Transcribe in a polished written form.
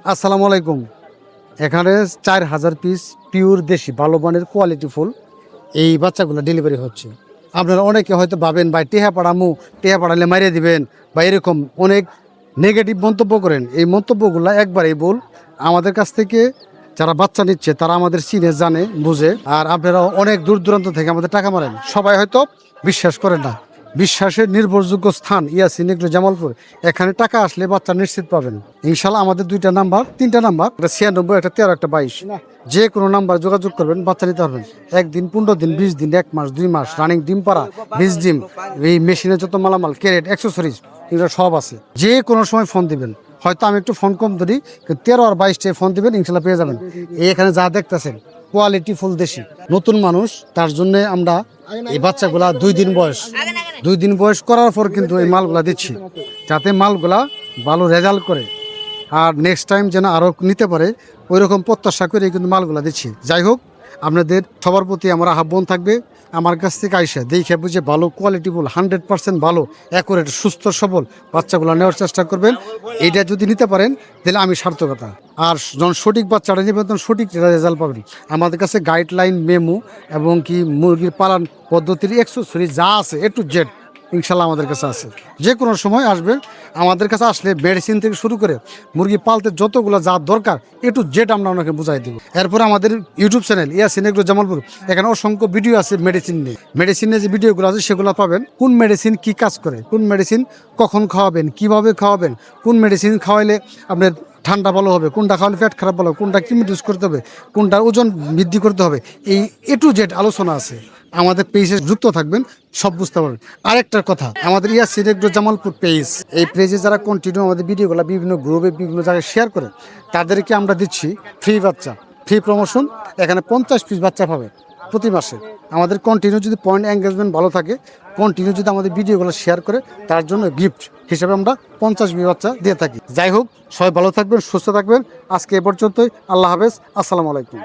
আসসালামু আলাইকুম। এখানে 4000 পিস পিওর দেশি ভালো মানের কোয়ালিটি ফুল এই বাচ্চাগুলো ডেলিভারি হচ্ছে। আপনারা অনেকে হয়তো ভাবেন ভাই টেহা পাড়ালে মারিয়ে দিবেন বা এরকম অনেক নেগেটিভ মন্তব্য করেন। এই মন্তব্যগুলো একবারেই ভুল। আমাদের কাছ থেকে যারা বাচ্চা নিচ্ছে তারা আমাদের চিনে জানে বুঝে। আর আপনারা অনেক দূর দূরান্ত থেকে আমাদের টাকা মারেন, সবাই হয়তো বিশ্বাস করেন না। বিশ্বাসের নির্ভরযোগ্য স্থান ইয়াসিন এগ্রো জামালপুর। এখানে টাকা আসলে বাচ্চা নিশ্চিত পাবেন ইনশাল্লাহ। আমাদের তিনটা নাম্বার, একটা 96, একটা 13, একটা 22। যে কোনো নাম্বার যোগাযোগ করবেন, বাচ্চা নিতে পারবেন। একদিন, 15 দিন, 20 দিন, 1 মাস, 2 মাস রানিং ডিম পাড়া, 20 ডিম, এই মেশিনের যত মালামাল, ক্যারেট, অ্যাক্সেসরিজ এগুলো সব আছে। যে কোনো সময় ফোন দিবেন, হয়তো আমি একটু ফোন কম ধরি, 13 আর 22টায় ফোন দিবেন, ইনশাল্লাহ পেয়ে যাবেন। এখানে যা দেখতেছেন কোয়ালিটি ফুল দেশি। নতুন মানুষ, তার জন্য আমরা এই বাচ্চাগুলা 2 দিন বয়স করার পর কিন্তু এই মালগুলা দিচ্ছি, যাতে মালগুলা ভালো রেজাল্ট করে আর নেক্সট টাইম যেন আরও নিতে পারে ওই রকম প্রত্যাশা করে কিন্তু মালগুলা দিচ্ছি। যাই হোক, আপনাদের সবার প্রতি আমার আহ্বান থাকবে, আমার কাছ থেকে আইসা দেখে বুঝে ভালো কোয়ালিটিফুল 100% ভালো অ্যাকুরেট সুস্থ সবল বাচ্চাগুলো নেওয়ার চেষ্টা করবেন। এইটা যদি নিতে পারেন তাহলে আমি সার্থকতা। আর যখন সঠিক বাচ্চাটা নেবেন তখন সঠিক রেজাল্ট পাবেন। আমাদের কাছে গাইডলাইন, মেমো এবং কি মুরগির পালন পদ্ধতির এক্সেসরি যা আছে A to Z ইনশাল্লাহ আমাদের কাছে আছে। যে কোনো সময় আসবে, আমাদের কাছে আসলে মেডিসিন থেকে শুরু করে মুরগি পালতে যতগুলো যা দরকার A to Z আমরা ওনাকে বুঝাই দেবো। এরপর আমাদের YouTube channel Yasin agro Jamalpur, এখানে অসংখ্য ভিডিও আছে মেডিসিনের যে ভিডিওগুলো আছে সেগুলো পাবেন। কোন মেডিসিন কি কাজ করে, কোন মেডিসিন কখন খাওয়াবেন, কিভাবে খাওয়াবেন, কোন মেডিসিন খাওয়াইলে আপনার ঠান্ডা ভালো হবে, কোনটা খাওয়ালে পেট খারাপ ভালো হবে, কোনটা কিমিট ইউজ করতে হবে, কোনটা ওজন বৃদ্ধি করতে হবে, এই A to Z আলোচনা আছে। আমাদের পেজে যুক্ত থাকবেন, সব বুঝতে পারবেন। আরেকটা কথা, আমাদের ইয়াসিন এগ্রো জামালপুর পেজ, এই পেজে যারা কন্টিনিউ আমাদের ভিডিওগুলো বিভিন্ন গ্রুপে বিভিন্ন জায়গায় শেয়ার করে তাদেরকে আমরা দিচ্ছি ফ্রি বাচ্চা, ফ্রি প্রমোশন। এখানে 50 পিস বাচ্চা পাবে প্রতি মাসে। আমাদের কন্টিনিউ যদি পয়েন্ট এঙ্গেজমেন্ট ভালো থাকে, কন্টিনিউ যদি আমাদের ভিডিওগুলো শেয়ার করে, তার জন্য গিফট হিসেবে আমরা 50 পিস বাচ্চা দিয়ে থাকি। যাই হোক, সবাই ভালো থাকবেন, সুস্থ থাকবেন। আজকে এ পর্যন্তই। আল্লাহ হাফেজ, আসসালামু আলাইকুম।